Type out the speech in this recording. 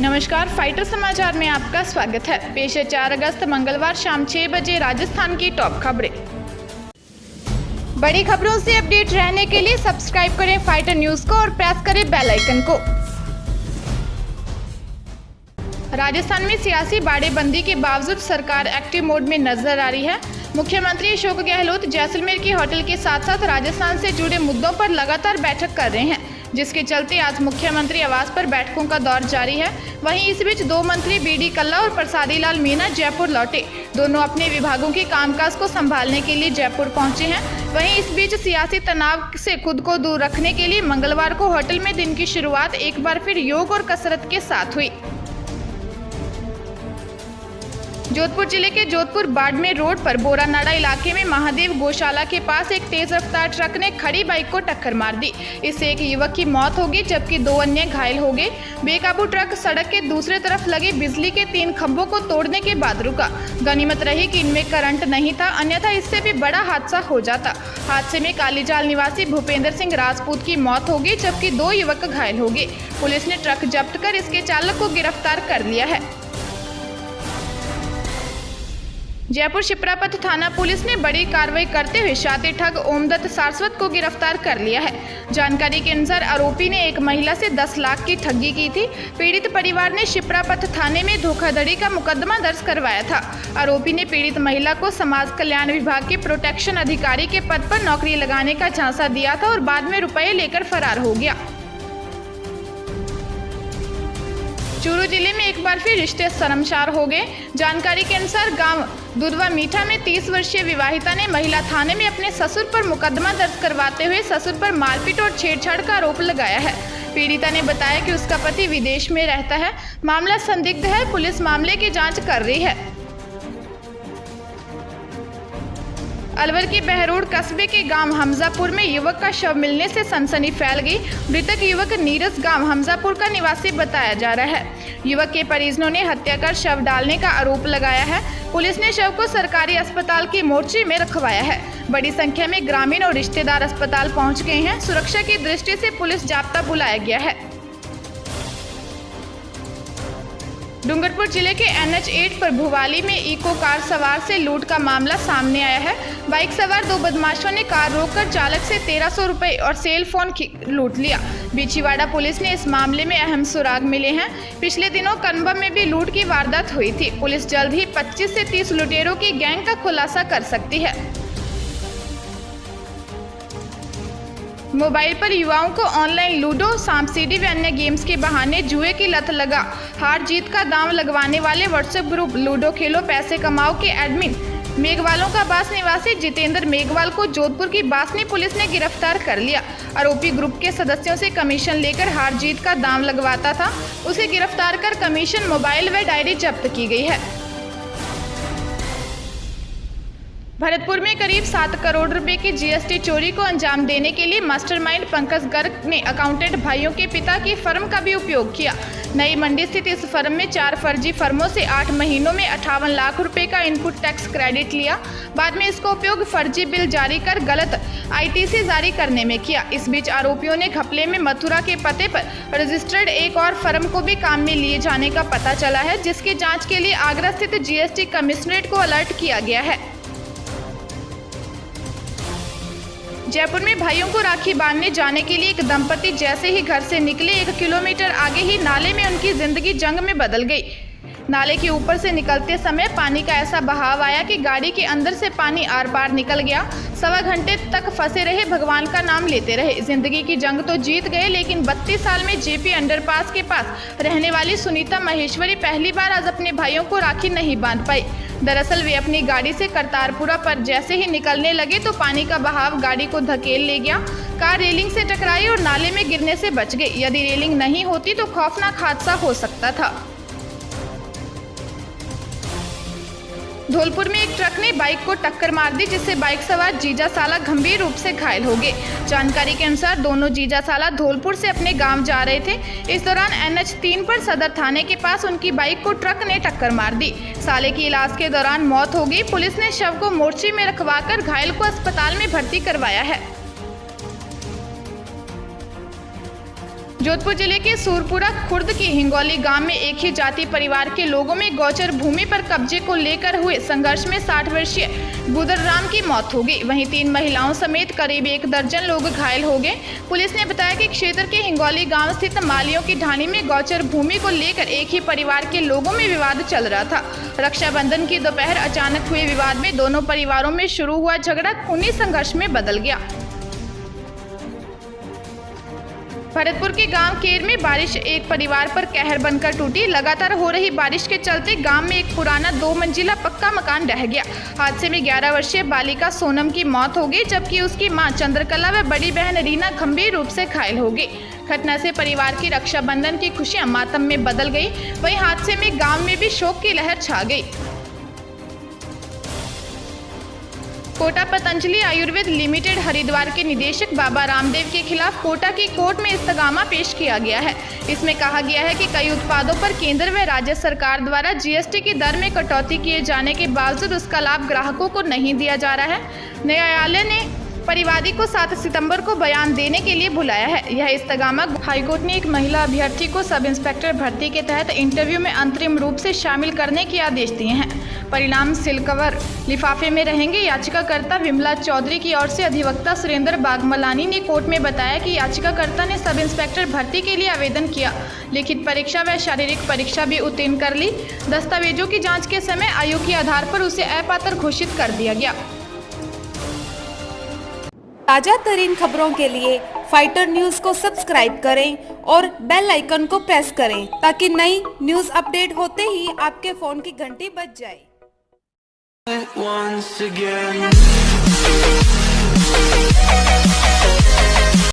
नमस्कार, फाइटर समाचार में आपका स्वागत है। पेश है 4 अगस्त मंगलवार शाम 6 बजे राजस्थान की टॉप खबरें। बड़ी खबरों से अपडेट रहने के लिए सब्सक्राइब करें फाइटर न्यूज को और प्रेस करें बेल आइकन को। राजस्थान में सियासी बाड़ेबंदी के बावजूद सरकार एक्टिव मोड में नजर आ रही है। मुख्यमंत्री अशोक गहलोत जैसलमेर के होटल के साथ साथ राजस्थान से जुड़े मुद्दों पर लगातार बैठक कर रहे हैं, जिसके चलते आज मुख्यमंत्री आवास पर बैठकों का दौर जारी है। वहीं इस बीच 2 मंत्री बीडी कल्ला और प्रसादी लाल मीणा जयपुर लौटे। दोनों अपने विभागों के कामकाज को संभालने के लिए जयपुर पहुंचे हैं। वहीं इस बीच सियासी तनाव से खुद को दूर रखने के लिए मंगलवार को होटल में दिन की शुरुआत एक बार फिर योग और कसरत के साथ हुई। जोधपुर जिले के जोधपुर बाड़मेर रोड पर बोरानाड़ा इलाके में महादेव गौशाला के पास एक तेज रफ्तार ट्रक ने खड़ी बाइक को टक्कर मार दी। इससे एक युवक की मौत हो गई जबकि 2 अन्य घायल हो गए। बेकाबू ट्रक सड़क के दूसरे तरफ लगे बिजली के 3 खंभों को तोड़ने के बाद रुका। गनीमत रही कि इनमें करंट नहीं था, अन्यथा इससे भी बड़ा हादसा हो जाता। हादसे में कालीजाल निवासी भूपेंद्र सिंह राजपूत की मौत हो गई जबकि 2 युवक घायल हो गए। पुलिस ने ट्रक जब्त कर इसके चालक को गिरफ्तार कर लिया है। जयपुर शिप्रापथ थाना पुलिस ने बड़ी कार्रवाई करते हुए शातिर ठग ओमदत्त सारस्वत को गिरफ्तार कर लिया है। जानकारी के अनुसार आरोपी ने एक महिला से 10 लाख की ठगी की थी। पीड़ित परिवार ने शिप्रापथ थाने में धोखाधड़ी का मुकदमा दर्ज करवाया था। आरोपी ने पीड़ित महिला को समाज कल्याण विभाग के प्रोटेक्शन अधिकारी के पद पर नौकरी लगाने का झांसा दिया था और बाद में रुपए लेकर फरार हो गया। चूरू जिले में एक बार फिर रिश्ते शर्मसार हो गए। जानकारी के अनुसार गांव दुधवा मीठा में 30 वर्षीय विवाहिता ने महिला थाने में अपने ससुर पर मुकदमा दर्ज करवाते हुए ससुर पर मारपीट और छेड़छाड़ का आरोप लगाया है। पीड़िता ने बताया कि उसका पति विदेश में रहता है। मामला संदिग्ध है। पुलिस मामले की जांच कर रही है। अलवर के बहरोड कस्बे के गांव हमजापुर में युवक का शव मिलने से सनसनी फैल गई। मृतक युवक नीरज गांव हमजापुर का निवासी बताया जा रहा है। युवक के परिजनों ने हत्या कर शव डालने का आरोप लगाया है। पुलिस ने शव को सरकारी अस्पताल की मोर्चे में रखवाया है। बड़ी संख्या में ग्रामीण और रिश्तेदार अस्पताल पहुंच गए हैं। सुरक्षा की दृष्टि से पुलिस जाब्ता बुलाया गया है। डूंगरपुर जिले के NH 8 पर भुवाली में इको कार सवार से लूट का मामला सामने आया है। बाइक सवार 2 बदमाशों ने कार रोककर चालक से 1300 रुपए और सेल फोन लूट लिया। बिछीवाड़ा पुलिस ने इस मामले में अहम सुराग मिले हैं। पिछले दिनों कनबम में भी लूट की वारदात हुई थी। पुलिस जल्द ही 25 से 30 लुटेरों की गैंग का खुलासा कर सकती है। मोबाइल पर युवाओं को ऑनलाइन लूडो, सांप सीढ़ी व अन्य गेम्स के बहाने जुए की लत लगा। हार जीत का दांव लगवाने वाले व्हाट्सएप ग्रुप लूडो खेलो पैसे कमाओ के एडमिन मेघवालों का बास निवासी जितेंद्र मेघवाल को जोधपुर की बासनी पुलिस ने गिरफ्तार कर लिया। आरोपी ग्रुप के सदस्यों से कमीशन लेकर हार जीत का दांव लगवाता था। उसे गिरफ्तार कर कमीशन, मोबाइल व डायरी जब्त की गई है। भरतपुर में करीब 7 करोड़ रुपए की GST चोरी को अंजाम देने के लिए मास्टरमाइंड पंकज गर्ग ने अकाउंटेंट भाइयों के पिता की फर्म का भी उपयोग किया। नई मंडी स्थित इस फर्म में 4 फर्जी फर्मों से 8 महीनों में 58 लाख रुपए का इनपुट टैक्स क्रेडिट लिया। बाद में इसका उपयोग फर्जी बिल जारी कर गलत ITC जारी करने में किया। इस बीच आरोपियों ने घपले में मथुरा के पते पर रजिस्टर्ड एक और फर्म को भी काम में लिए जाने का पता चला है, जिसकी जाँच के लिए आगरा स्थित GST कमिश्नरेट को अलर्ट किया गया है। जयपुर में भाइयों को राखी बांधने जाने के लिए एक दंपति जैसे ही घर से निकले 1 किलोमीटर आगे ही नाले में उनकी जिंदगी जंग में बदल गई। नाले के ऊपर से निकलते समय पानी का ऐसा बहाव आया कि गाड़ी के अंदर से पानी आर पार निकल गया। 1.25 घंटे तक फंसे रहे, भगवान का नाम लेते रहे। जिंदगी की जंग तो जीत गए, लेकिन 32 साल में JP अंडरपास के पास रहने वाली सुनीता महेश्वरी पहली बार आज अपने भाइयों को राखी नहीं बांध पाई। दरअसल वे अपनी गाड़ी से करतारपुरा पर जैसे ही निकलने लगे तो पानी का बहाव गाड़ी को धकेल ले गया। कार रेलिंग से टकराई और नाले में गिरने से बच गई। यदि रेलिंग नहीं होती तो खौफनाक हादसा हो सकता था। धौलपुर में एक ट्रक ने बाइक को टक्कर मार दी, जिससे बाइक सवार जीजा साला गंभीर रूप से घायल हो गए। जानकारी के अनुसार दोनों जीजा साला धौलपुर से अपने गांव जा रहे थे। इस दौरान NH 3 पर सदर थाने के पास उनकी बाइक को ट्रक ने टक्कर मार दी। साले की इलाज के दौरान मौत हो गई। पुलिस ने शव को मोर्चे में रखवाकर घायल को अस्पताल में भर्ती करवाया है। जोधपुर जिले के सूरपुरा खुर्द के हिंगोली गांव में एक ही जाति परिवार के लोगों में गौचर भूमि पर कब्जे को लेकर हुए संघर्ष में 60 वर्षीय बुदरराम की मौत हो गई। वहीं 3 महिलाओं समेत करीब 1 दर्जन लोग घायल हो गए। पुलिस ने बताया कि क्षेत्र के हिंगोली गांव स्थित मालियों की ढाणी में गौचर भूमि को लेकर एक ही परिवार के लोगों में विवाद चल रहा था। रक्षाबंधन की दोपहर अचानक हुए विवाद में दोनों परिवारों में शुरू हुआ झगड़ा खूनी संघर्ष में बदल गया। भरतपुर के गांव केर में बारिश एक परिवार पर कहर बनकर टूटी। लगातार हो रही बारिश के चलते गांव में एक पुराना 2 मंजिला पक्का मकान ढह गया। हादसे में 11 वर्षीय बालिका सोनम की मौत हो गई, जबकि उसकी मां चंद्रकला व बड़ी बहन रीना गंभीर रूप से घायल हो गई। घटना से परिवार की रक्षाबंधन की खुशियां मातम में बदल गई। वहीं हादसे में गाँव में भी शोक की लहर छा गई। कोटा पतंजलि आयुर्वेद लिमिटेड हरिद्वार के निदेशक बाबा रामदेव के खिलाफ कोटा की कोर्ट में इस्तगामा पेश किया गया है। इसमें कहा गया है कि कई उत्पादों पर केंद्र व राज्य सरकार द्वारा जीएसटी की दर में कटौती किए जाने के बावजूद उसका लाभ ग्राहकों को नहीं दिया जा रहा है। न्यायालय ने परिवादी को 7 सितंबर को बयान देने के लिए बुलाया है। यह इस्तगामा हाईकोर्ट ने एक महिला अभ्यर्थी को सब इंस्पेक्टर भर्ती के तहत इंटरव्यू में अंतरिम रूप से शामिल करने के आदेश दिए हैं। परिणाम सिलकवर लिफाफे में रहेंगे। याचिकाकर्ता विमला चौधरी की ओर से अधिवक्ता सुरेंद्र बागमलानी ने कोर्ट में बताया कि याचिकाकर्ता ने सब इंस्पेक्टर भर्ती के लिए आवेदन किया, लिखित परीक्षा व शारीरिक परीक्षा भी उत्तीर्ण कर ली। दस्तावेजों की जाँच के समय आयु के आधार पर उसे अपात्र घोषित कर दिया गया। ताजा तरीन खबरों के लिए फाइटर न्यूज को सब्सक्राइब करें और बेल आइकन को प्रेस करें ताकि नई न्यूज अपडेट होते ही आपके फोन की घंटी बज जाए। Once again